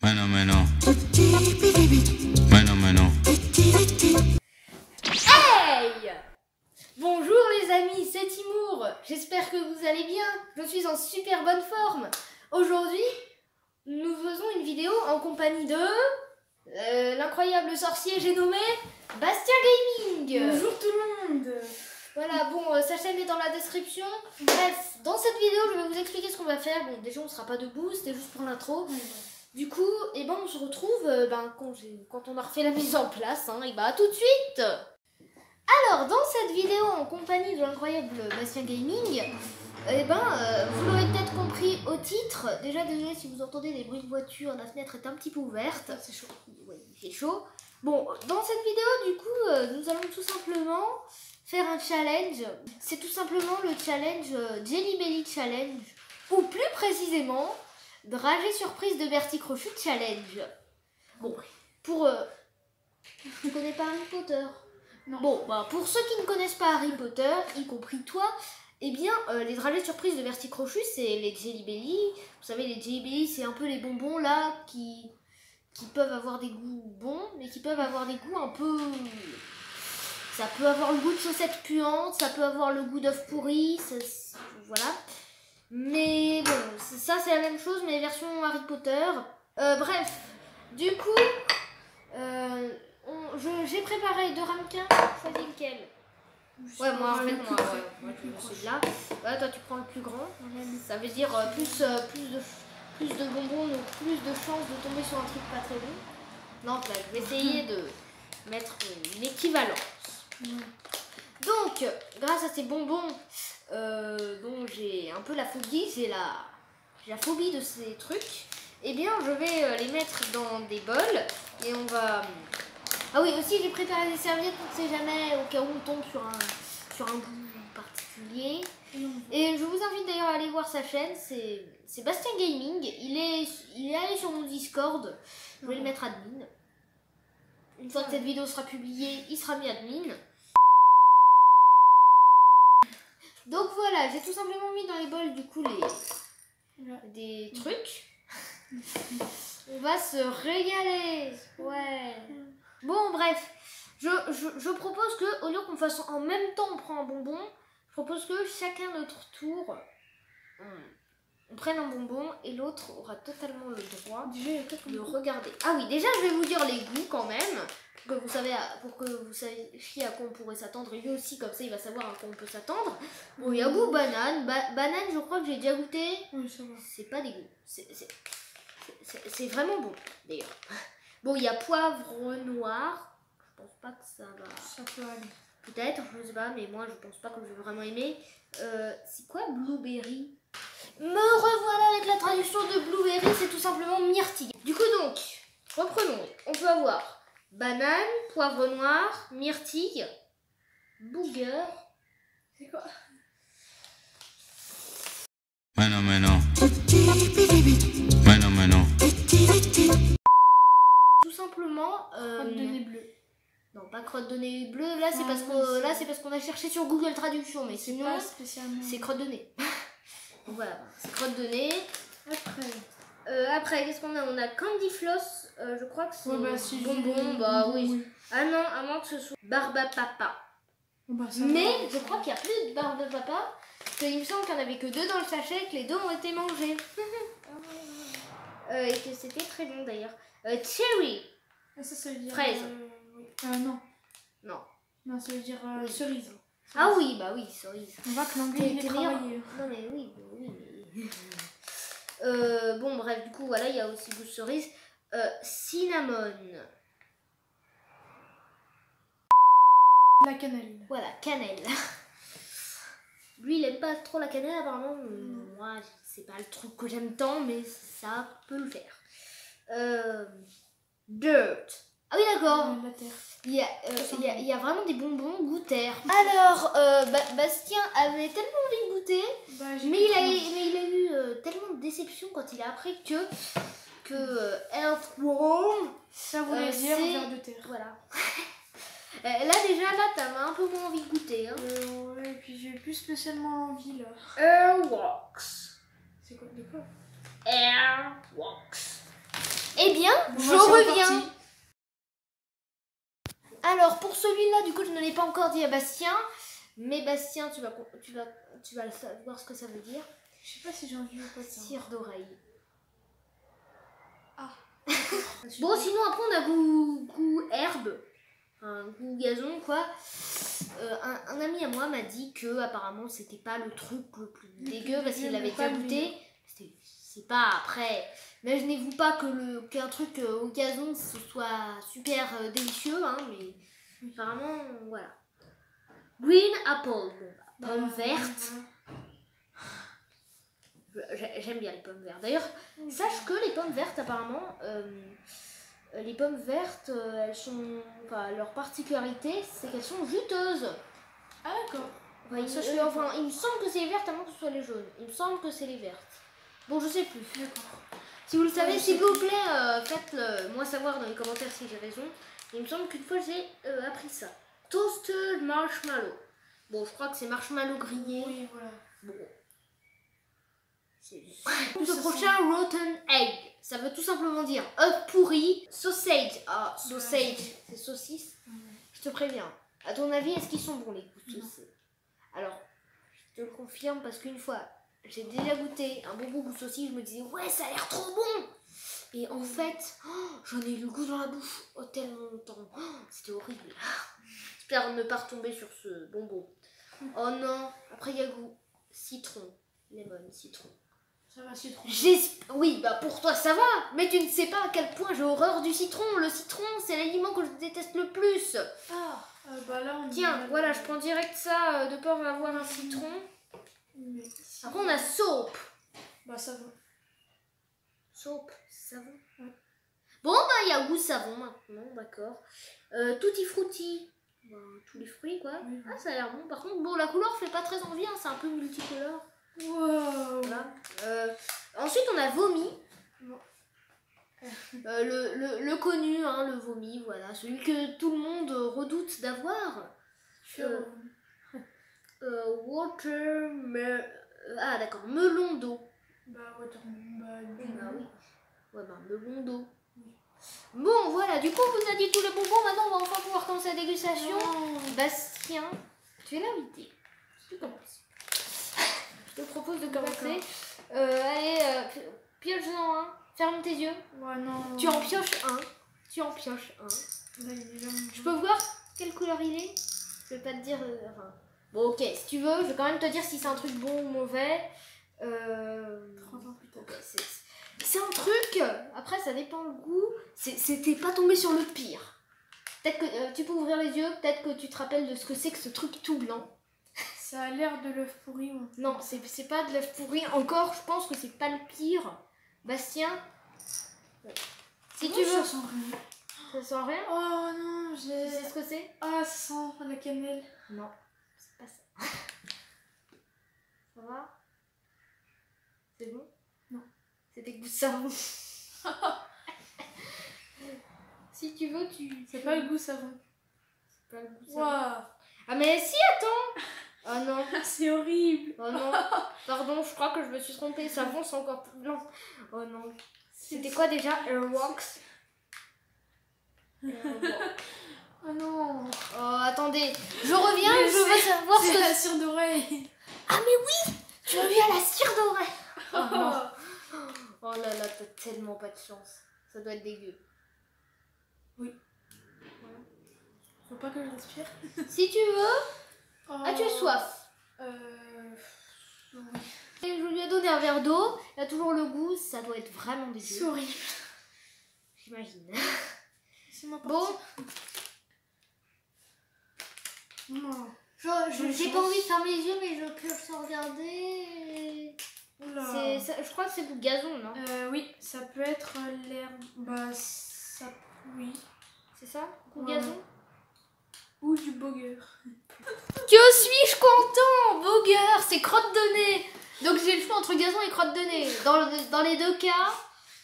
Bueno. Hey! Bonjour les amis, c'est Timour. J'espère que vous allez bien. Je suis en super bonne forme. Aujourd'hui, nous faisons une vidéo en compagnie de l'incroyable sorcier, j'ai nommé Bastien Gaming. Bonjour tout le monde. Voilà, bon, sa chaîne est dans la description. Bref, dans cette vidéo, je vais vous expliquer ce qu'on va faire. Bon, déjà, on sera pas debout, c'était juste pour l'intro. Du coup, on se retrouve quand on a refait la mise en place. Et à tout de suite. Alors, dans cette vidéo, en compagnie de l'incroyable Bastien Gaming, vous l'aurez peut-être compris au titre. Déjà, désolé si vous entendez des bruits de voiture, la fenêtre est un petit peu ouverte. C'est chaud. Oui, il fait chaud. Bon, dans cette vidéo, du coup, nous allons tout simplement faire un challenge. C'est tout simplement le challenge Jelly Belly Challenge. Ou plus précisément, dragée surprise de Bertie Crochut Challenge. Bon, pour... tu connais pas Harry Potter? Non. Bon, pour ceux qui ne connaissent pas Harry Potter, y compris toi, les dragées surprises de Bertie Crochut, c'est les Jelly Belly. Vous savez, les Jelly Belly, c'est un peu les bonbons là qui peuvent avoir des goûts bons, mais qui peuvent avoir des goûts un peu... Ça peut avoir le goût de chaussettes puantes, ça peut avoir le goût d'œuf pourri, voilà. Mais bon, ça c'est la même chose, mais version Harry Potter. Bref, du coup, j'ai préparé deux ramequins. Choisis lequel? Ouais, moi je prends celui-là. Ouais, toi tu prends le plus grand. Ça veut dire plus de bonbons, donc plus de chances de tomber sur un truc pas très bon. Donc là, je vais essayer de mettre une équivalence. Donc, grâce à ces bonbons dont j'ai un peu la phobie, j'ai la phobie de ces trucs, je vais les mettre dans des bols et on va... Ah oui, aussi j'ai préparé des serviettes, on ne sait jamais, au cas où on tombe sur un goût particulier. Et je vous invite d'ailleurs à aller voir sa chaîne, c'est Bastien Gaming, il est allé sur mon Discord, je vais le mettre admin. Une fois que cette vidéo sera publiée, il sera mis admin. Donc voilà, j'ai tout simplement mis dans les bols du coup des trucs. On va se régaler. Ouais. Bon bref, je propose que au lieu qu'on fasse en même temps on prend un bonbon, je propose que chacun notre tour on prenne un bonbon et l'autre aura totalement le droit de regarder. Ah oui, déjà je vais vous dire les goûts quand même. Pour que vous sachiez à quoi on pourrait s'attendre. Et lui aussi, comme ça, il va savoir à quoi on peut s'attendre. Bon, il y a goût banane. Banane, je crois que j'ai déjà goûté. Oui, ça va. C'est pas dégueu. C'est vraiment bon, d'ailleurs. Bon, il y a poivre noir. Je pense pas que ça va... Ça peut aller. Peut-être, je sais pas, mais moi, je pense pas que je vais vraiment aimer. C'est quoi blueberry? Me revoilà avec la traduction de blueberry, c'est tout simplement myrtille. Du coup, donc, reprenons. On peut avoir... banane, poivre noir, myrtille, booger. C'est quoi? Bueno. Tout simplement. Crotte de nez bleu. Non, pas crotte de nez bleu. Là, c'est parce qu'on a cherché sur Google Traduction, mais sinon, pas spécialement. c'est crotte de nez. Donc voilà, c'est crotte de nez. Après, qu'est-ce qu'on a? On a Candy Floss, je crois que c'est bonbon, oui. Ah non, à moins que ce soit Barbapapa. Mais je crois qu'il n'y a plus de Barbapapa, parce qu'il me semble qu'il n'y en avait que deux dans le sachet, que les deux ont été mangés. Et que c'était très bon d'ailleurs. Cherry. Ça veut dire... Fraise. Non. Non. Non, ça veut dire cerise. Ah oui, cerise. On voit que l'anglais il est travaillé. Non mais oui. Bon bref, du coup voilà, il y a aussi goût cerise. Cinnamon. La cannelle. Voilà, cannelle. Lui il aime pas trop la cannelle apparemment. Moi c'est pas le truc que j'aime tant, mais ça peut le faire. Dirt. Ah oui d'accord. La terre. Il y a vraiment des bonbons goût terre. Alors Bastien avait tellement envie de goûter, mais il a eu tellement de déception quand il a appris que Earthworm, ça voulait dire vers de terre. Voilà. Là déjà t'avais un peu moins envie de goûter. Ouais, et puis j'ai plus spécialement envie là. Airwax. C'est quoi? De quoi? Airwax. Eh bien, Bon, je bah, c'est reviens. reparti. Alors, pour celui-là, du coup, je ne l'ai pas encore dit à Bastien. Mais Bastien, tu vas le savoir ce que ça veut dire. Je sais pas si j'ai envie ou pas de ça. Cire d'oreille. Ah. Bon, sinon, après, on a goût herbe. Un goût gazon, quoi. Un ami à moi m'a dit que apparemment c'était pas le truc le plus dégueu parce qu'il avait déjà goûté. C'est pas après. Imaginez-vous pas qu'un truc au gazon ce soit super délicieux, hein, mais apparemment voilà. Green apple, bon, pomme verte. J'aime bien les pommes vertes. D'ailleurs, sache que les pommes vertes apparemment. Les pommes vertes, elles sont. Enfin, leur particularité, c'est qu'elles sont juteuses. Ah d'accord. Enfin, il me semble que c'est les vertes avant que ce soit les jaunes. Il me semble que c'est les vertes. Bon, je sais plus. D'accord. Si vous le savez, s'il vous plaît, faites-le moi savoir dans les commentaires si j'ai raison. Il me semble qu'une fois j'ai appris ça. Toasted marshmallow. Bon, je crois que c'est marshmallow grillé. Oui, voilà. Bon. Le prochain, rotten egg. Ça veut tout simplement dire œuf pourri, sausage. Ah, sausage, c'est saucisse. Je te préviens. À ton avis, est-ce qu'ils sont bons les goûts de saucisse? Alors, je te le confirme parce qu'une fois, j'ai déjà goûté un bonbon goût saucisse. Je me disais, ouais, ça a l'air trop bon. Et en fait, j'en ai eu le goût dans la bouche tellement longtemps. C'était horrible. J'espère ne pas retomber sur ce bonbon. Oh non, après il y a goût citron, lemon, citron. Ça va, citron. Oui, bah pour toi ça va, mais tu ne sais pas à quel point j'ai horreur du citron. Le citron, c'est l'aliment que je déteste le plus. Ah, bah là on Tiens, voilà, je prends direct ça de peur d'avoir un citron. Après on a soap. Bah ça va. Soap, savon. Ouais. Bon, bah il y a goût savon maintenant, d'accord. Tutti frutti. Bah, tous les fruits quoi. Oui. Ah, ça a l'air bon. Par contre, bon, la couleur fait pas très envie, hein, c'est un peu multicolore. Wow. Voilà. Ensuite, on a vomi. Bon. Le connu, hein, le vomi, voilà. Celui que tout le monde redoute d'avoir. Ah, d'accord, melon d'eau. Bah watermelon, Bah oui. Ouais, bah, melon d'eau. Bon, voilà, du coup, on vous a dit tous les bonbons. Maintenant, on va enfin pouvoir commencer la dégustation. Bastien, tu es l'invité. Tu commences. Je te propose de commencer. Allez, pioche-en un. Ferme tes yeux. Ouais, non. Tu en pioches un. Tu en pioches un. Là, il est là, Je peux voir quelle couleur il est? Je vais pas te dire. Enfin. Bon, ok, si tu veux, je vais quand même te dire si c'est un truc bon ou mauvais. 30 ans plus tard. Ok, c'est un truc. Après, ça dépend le goût. C'était pas tombé sur le pire. Peut-être que tu peux ouvrir les yeux. Peut-être que tu te rappelles de ce que c'est que ce truc tout blanc. Ça a l'air de l'œuf pourri. Ouais. Non, c'est pas de l'œuf pourri. Encore, je pense que c'est pas le pire. Bastien, si tu veux. Ça sent rien. Ça sent rien? Oh non, Tu sais ce que c'est? Ah, ça sent la cannelle. Non, c'est pas ça. Ça va? C'est bon? Non. C'était goût savon. Si tu veux, C'est pas le goût savon. C'est pas le goût savon. Waouh. Ah mais si, attends! Oh non. C'est horrible. Oh non. Pardon, je crois que je me suis trompée. Savon, c'est encore plus blanc. Oh non. C'était quoi déjà? Airwax. Oh non. Oh, attendez. Je reviens, je veux savoir ce C'est que... la cire d'oreille. Ah mais oui! Tu as vu à la cire d'oreille. Oh non. Oh là là, t'as tellement pas de chance. Ça doit être dégueu. Oui. Faut pas que je respire. Si tu veux... Oh. As-tu soif? Oui. Et je lui ai donné un verre d'eau. Il a toujours le goût. Ça doit être vraiment C'est dégueu. horrible. J'imagine. C'est ma Bon. Non. J'ai pas envie de fermer les yeux, mais je pioche sans regarder. Oula. Je crois que c'est du gazon, non? Oui, ça peut être l'herbe. Bah, ça. Oui. C'est ça? Du Ouais. gazon? Ou du bogger. Que suis-je content! Bogueur, c'est crotte de nez! Donc j'ai le choix entre gazon et crotte de nez. Dans les deux cas,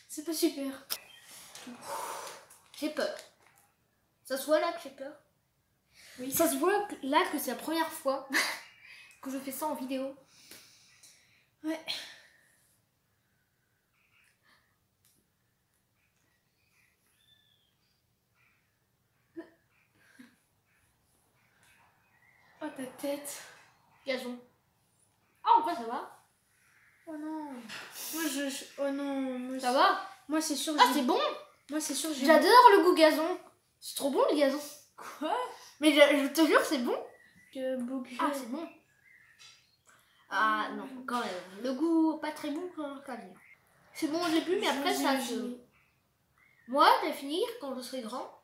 C'est pas super. j'ai peur. Ça se voit là que j'ai peur? Oui. Ça se voit là que c'est la première fois que je fais ça en vidéo. Ouais. ta tête. Gazon. Ah, en vrai, ça va. Oh non. Oh non. Moi, Ça va. Moi, c'est sûr. Ah, c'est bon. Moi, c'est sûr. J'adore le goût gazon. C'est trop bon, le gazon. Quoi? Mais je te jure, c'est bon. Que bouquet. Ah, c'est bon. Ah, non, quand même. Le goût, pas très bon quand même. C'est bon au début, mais après, ça se... Moi, je vais finir quand je serai grand.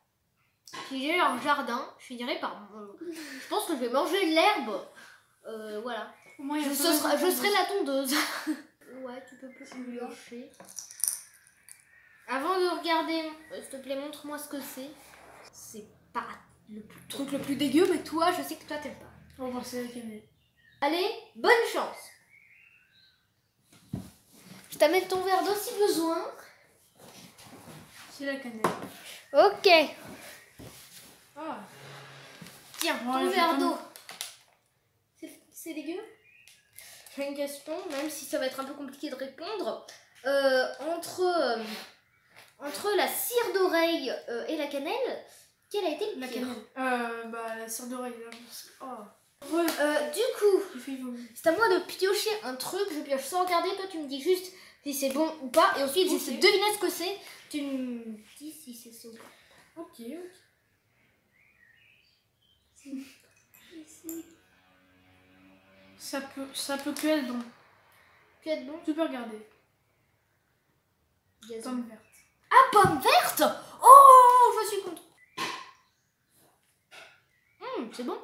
Si j'ai un jardin, je finirai par... je pense que je vais manger de l'herbe. Voilà. Moi, Je serai la tondeuse. Ouais, tu peux plus me lâcher. Avant de regarder, s'il te plaît, montre-moi ce que c'est. C'est pas le truc le plus dégueu, mais toi, je sais que toi, t'aimes pas. On va voir c'est la cannelle. Allez, bonne chance. Je t'amène ton verre d'eau si besoin. C'est la cannelle. Ok. Ah. Tiens, Ouais, ton j'ai verre pas d'eau. C'est dégueu? J'ai une question, même si ça va être un peu compliqué de répondre. Entre la cire d'oreille et la cannelle, quelle a été le La pire? cannelle. Bah, la cire d'oreille. Là. Oh. Ouais. Du coup, J'ai fait vomir. c'est à moi de piocher un truc. Je pioche sans regarder. Toi, tu me dis juste si c'est bon ou pas. Et ensuite, j'essaie de deviner ce que c'est. Tu me dis si c'est ça ou pas. Ok. Ça peut que être bon. Tu être bon? Tu peux regarder. Gazon. Pomme verte. Ah, pomme verte! Oh, je suis contente. C'est bon.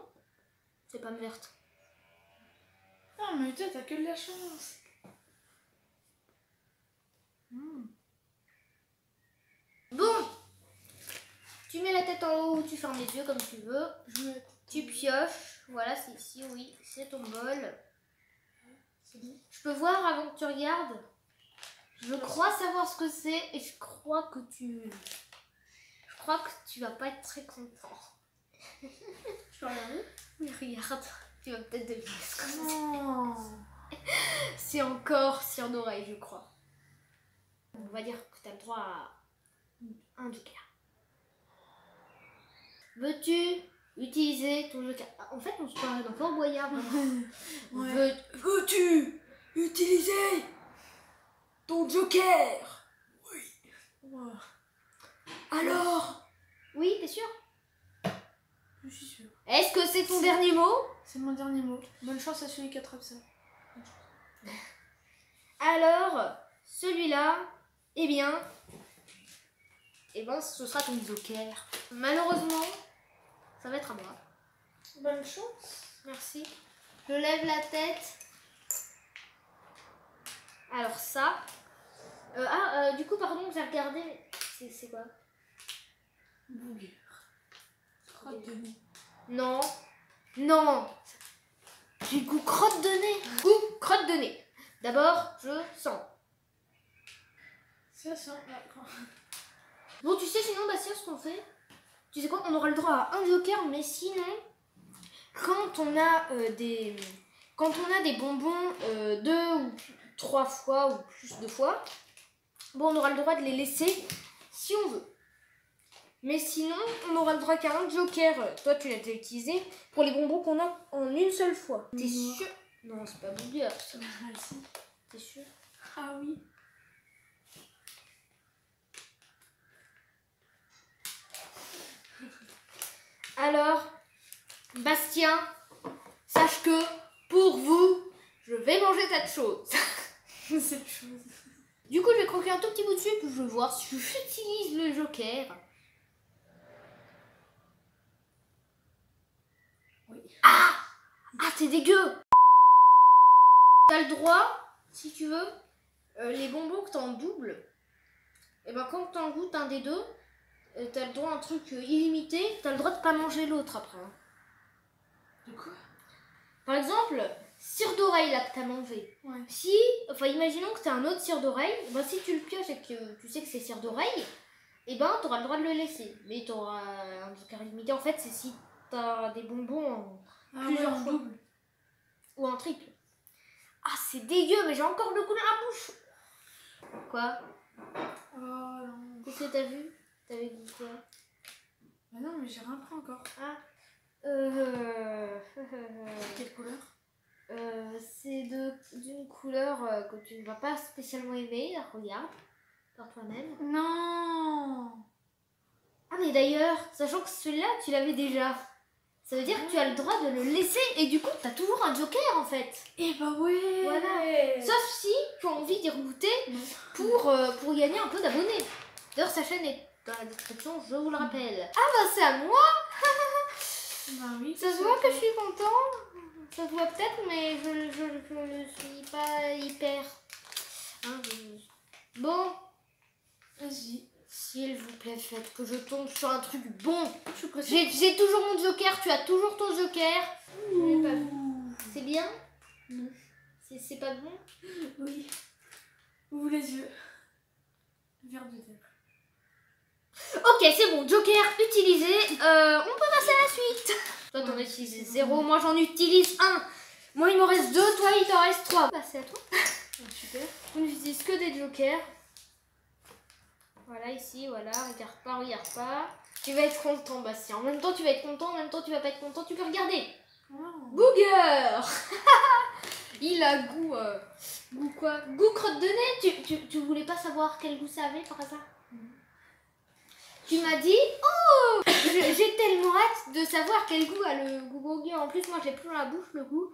C'est pomme verte. Ah, mais toi, t'as que de la chance. Bon. Tu mets la tête en haut ou tu fermes les yeux comme tu veux. Tu pioches. Voilà, c'est ici, oui. C'est ton bol. Je peux voir avant que tu regardes? Je crois savoir ce que c'est et je crois que tu vas pas être très content. Je peux regarder? Mais regarde, tu vas peut-être deviner ce que c'est. Non. C'est encore cire d'oreille, je crois. On va dire que tu as le droit à un joker. Veux-tu utiliser ton joker? En fait, on se parle dans Fort Boyard. Ouais. Veux-tu utiliser ton joker? Wow. Alors? Oui, t'es sûr? Je suis sûre. Est-ce que c'est ton dernier mot? C'est mon dernier mot. Bonne chance à celui qui attrape ça. Alors, celui-là, eh bien, ce sera ton joker. Malheureusement, ça va être à moi. Bonne chance. Merci. Je lève la tête. Alors ça. Du coup, pardon, j'ai regardé. Mais c'est quoi? Bouguer. Crotte de nez. Non. Non. J'ai goût crotte de nez. Goût crotte de nez. D'abord, je sens. Ça sent. D'accord. Bon, tu sais, sinon, Bastien, ce qu'on fait, tu sais quoi, on aura le droit à un joker, mais sinon, quand on a des bonbons 2 ou 3 fois ou plus de fois, bon, on aura le droit de les laisser si on veut. Mais sinon, on aura le droit qu'à un joker. Toi, tu l'as déjà utilisé pour les bonbons qu'on a en une seule fois. T'es sûr? Non, c'est pas bouilleur, ça. Ah, si. T'es sûr? Ah oui. Alors, Bastien, sache que pour vous, je vais manger cette chose. Cette chose. Du coup, je vais croquer un tout petit bout dessus et puis je vais voir si j'utilise le joker. Oui. Ah, c'est dégueu. T'as le droit, si tu veux, les bonbons que t'as en double, et ben quand t'en goûtes un des deux, t'as le droit à un truc illimité, t'as le droit de pas manger l'autre après. Hein. De quoi? Par exemple, cire d'oreille là que t'as mangé. Ouais. Imaginons que t'as un autre cire d'oreille, ben si tu le pioches et que tu sais que c'est cire d'oreille, et ben t'auras le droit de le laisser. Mais t'auras un joker limité, en fait c'est si t'as des bonbons en plusieurs fois. Double. Ou en triple. Ah, c'est dégueu, mais j'ai encore le goût dans la bouche. Quoi? Oh non. Qu'est-ce que t'as vu? T'avais dit quoi? Bah non, mais j'ai rien pris encore. Ah. Quelle couleur? C'est d'une couleur que tu ne vas pas spécialement aimer. Regarde, par toi-même. Non. Ah mais d'ailleurs, sachant que celui-là, tu l'avais déjà. Ça veut dire que tu as le droit de le laisser et du coup, tu as toujours un joker en fait. Eh bah ouais. Voilà. Sauf si tu as envie d'y regoûter pour gagner un peu d'abonnés. D'ailleurs, sa chaîne est dans la description, je vous le rappelle. Ah bah c'est à moi. Bah oui. Ça se voit que je suis content. Ça se voit peut-être, mais je ne suis pas hyper... Hein, Bon, Vas-y. s'il vous plaît, faites que je tombe sur un truc bon. J'ai toujours mon joker, tu as toujours ton joker. C'est bien? Non. C'est pas bon? Oui. Ouvre les yeux. Verre de terre. Ok, c'est bon, joker utilisé. On peut passer à la suite. Toi, t'en as utilisé 0, moi j'en utilise 1. Moi, il m'en reste 2, toi, il t'en reste 3. Passer à toi. Super. On n'utilise que des jokers. Voilà, ici, voilà. Regarde pas. Tu vas être content, Bastien. En même temps, tu vas être content, en même temps, tu vas pas être content. Tu peux regarder. Wow. Booger. Il a goût... goût quoi? Goût crotte de nez. Tu voulais pas savoir quel goût ça avait par hasard? Tu m'as dit, oh, j'ai tellement hâte de savoir quel goût a le goût Booger. En plus, moi, j'ai plus dans la bouche le goût.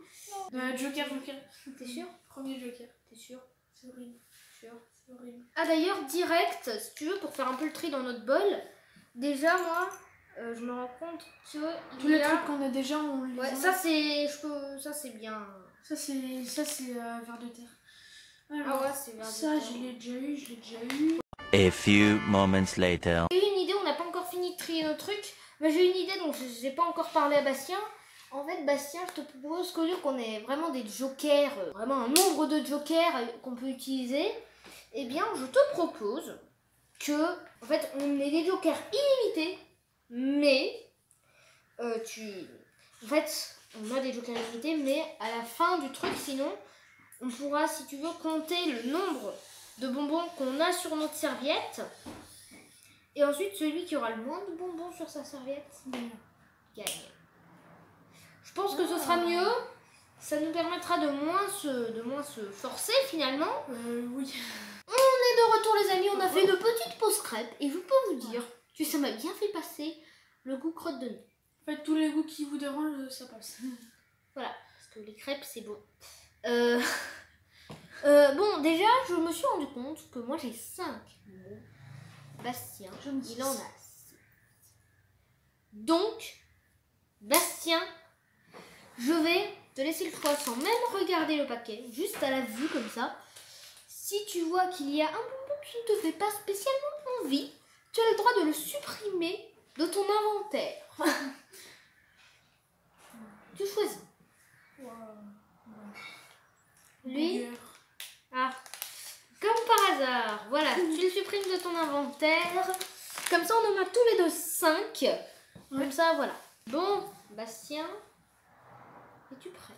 Joker. T'es sûr? Premier joker. T'es sûr? C'est horrible. Sûr. C'est horrible. Ah d'ailleurs, direct, si tu veux, pour faire un peu le tri dans notre bol, déjà, moi, je me rends compte que Tous les trucs qu'on a déjà, on les Ouais, enlève. ça c'est bien. Ça c'est verre de terre. Ah ouais, c'est bien. Ça je l'ai déjà eu. A few moments later. J'ai une idée, on n'a pas encore fini de trier nos trucs, mais j'ai une idée, donc je n'ai pas encore parlé à Bastien. En fait, Bastien, je te propose qu'au lieu qu'on ait vraiment des jokers, vraiment un nombre de jokers qu'on peut utiliser, eh bien, je te propose que, en fait, on ait des jokers illimités, mais en fait, on a des jokers illimités, mais à la fin du truc, sinon, on pourra, si tu veux, compter le nombre de bonbons qu'on a sur notre serviette. Et ensuite, celui qui aura le moins de bonbons sur sa serviette gagne. Je pense que ce sera mieux. Ça nous permettra de moins se forcer finalement. Oui. On est de retour les amis, on a fait une petite pause crêpe. Et je peux vous dire que ça m'a bien fait passer le goût crotte de nez. En fait, tous les goûts qui vous dérangent, ça passe. Voilà, parce que les crêpes c'est bon. Bon, déjà, je me suis rendu compte que moi j'ai 5 mots. Bastien, il en a 6. Donc, Bastien, je vais te laisser le choix sans même regarder le paquet, juste à la vue comme ça. Si tu vois qu'il y a un bonbon qui ne te fait pas spécialement envie, tu as le droit de le supprimer de ton inventaire. Tu choisis. Wow. Lui, ah, comme par hasard, voilà, tu le supprimes de ton inventaire. Comme ça, on en a tous les deux 5. Comme ça, voilà. Bon, Bastien, es-tu prêt?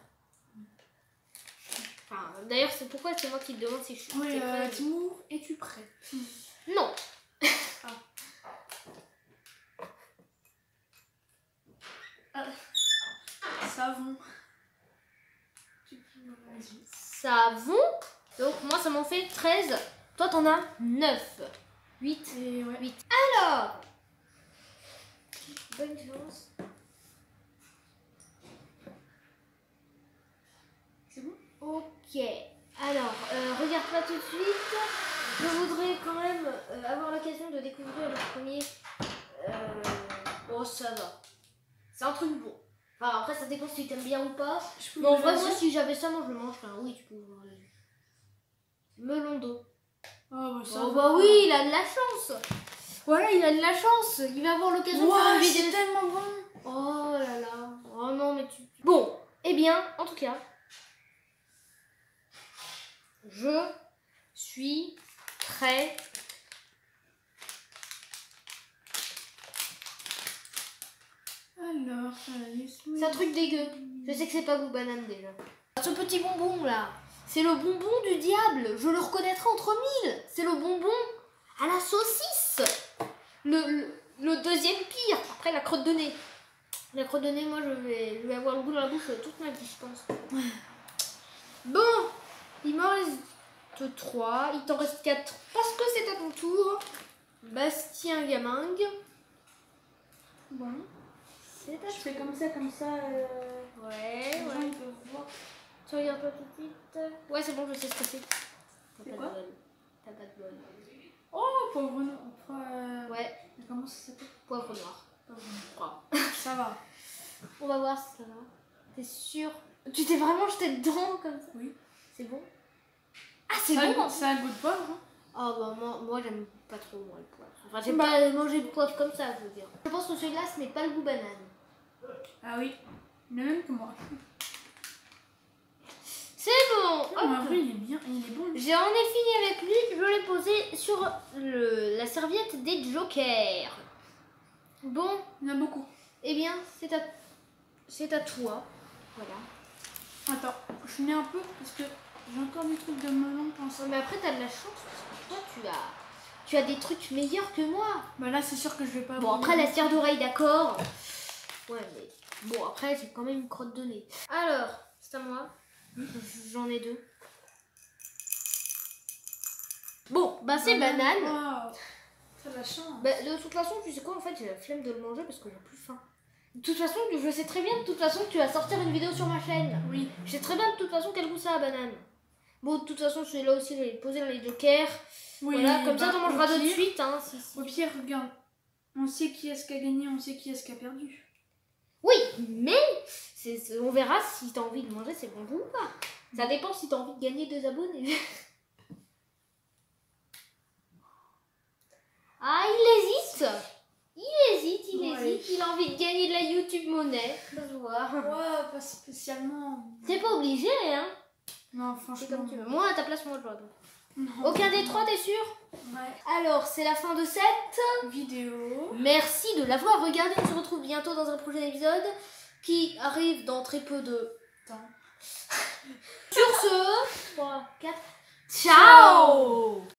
Enfin, d'ailleurs, c'est pourquoi c'est moi qui te demande si je suis prêt. Timour, es-tu prêt? Non. Savon. Savon. Donc, moi, ça m'en fait 13. Toi, t'en as 9. 8. Et ouais. 8. Alors, bonne chance. C'est bon? Ok. Alors, regarde pas tout de suite. Je voudrais quand même avoir l'occasion de découvrir le premier. Oh, ça va. C'est un truc bon. Enfin, après, ça dépend si t'aimes bien ou pas. Mais en vrai, moi, si j'avais ça, moi, je le mangerais. Oui, tu peux ouvrir les yeux. Melon d'eau. Oh, bah, ça Oh, bah oui, il a de la chance. Voilà, il a de la chance. Il va avoir l'occasion de faire une vidéo. C'est tellement bon. Oh là là. Oh non, mais tu... Bon, eh bien, en tout cas, je suis prêt. Alors, C'est un truc dégueu. Je sais que c'est pas goût banane déjà. Ce petit bonbon là, c'est le bonbon du diable. Je le reconnaîtrai entre 1000. C'est le bonbon à la saucisse. Le deuxième pire, après la crotte de nez. La crotte de nez, moi, je vais avoir le goût dans la bouche toute ma vie, je pense. Bon, il m'en reste 3. Il t'en reste 4 parce que c'est à ton tour. Bastien Gamingue. Bon. C'est à Je fais comme ça, Ouais, les gens, ouais. ils peuvent voir. Tu regardes pas tout de suite. Ouais, c'est bon, je sais ce que c'est. C'est T'as quoi pas de bol. T'as pas de bol. Oh, pauvre noir. Ouais, Comment ça s'appelle? poivre noir. Ça va. On va voir si ça va. T'es sûr? Tu t'es vraiment jeté dedans comme ça? Oui. C'est bon? Ah, c'est Ça a bon! goût- ça a un goût de poivre. Hein. Oh bah moi j'aime pas trop moi le poivre. Enfin j'aime pas manger de poivre comme ça, je veux dire. Je pense que celui-là ce n'est pas le goût banane. Ah oui. Le même que moi. C'est bon! Oh, mais en vrai, il est bien, il est bon. J'en ai fini avec lui, je l'ai posé sur la serviette des jokers. Bon, Il y en a beaucoup. eh bien c'est à toi. Voilà. Attends, je mets un peu parce que j'ai encore des trucs de melon pensé. Mais après t'as de la chance parce que toi tu as des trucs meilleurs que moi. Bah là, c'est sûr que je vais pas. Bon après la cire d'oreille d'accord. Ouais mais bon après j'ai quand même une crotte de nez. Alors, c'est à moi. J'en ai 2. Bon, bah c'est banane. Wow. Ça a la chance. Bah, de toute façon, tu sais quoi, en fait, j'ai la flemme de le manger parce que j'ai plus faim. De toute façon, je sais très bien de toute façon que tu vas sortir une vidéo sur ma chaîne. Oui. Je sais très bien de toute façon quel goût ça a, banane. Bon, de toute façon, celui-là aussi, je vais le poser dans les jokers. Oui. Voilà, comme ça, bah, t'en mangeras au de pire- suite. Hein, si. Au pire, regarde. On sait qui est-ce qui a gagné, on sait qui est-ce qui a perdu. Oui, mais on verra si t'as envie de manger ces bonbons ou pas. Ça dépend si t'as envie de gagner 2 abonnés. Ah, il hésite. Il hésite. Il a envie de gagner de la YouTube monnaie. Ça se voit. Ouais, pas spécialement. T'es pas obligé, hein. Non, C'est franchement. comme tu veux. Moi, à ta place, moi, je vois pas. Non. Aucun des 3, t'es sûr? Ouais. Alors, c'est la fin de cette Vidéo. Merci de l'avoir regardé. On se retrouve bientôt dans un prochain épisode qui arrive dans très peu de Temps. Sur ce, 3, 4, ciao!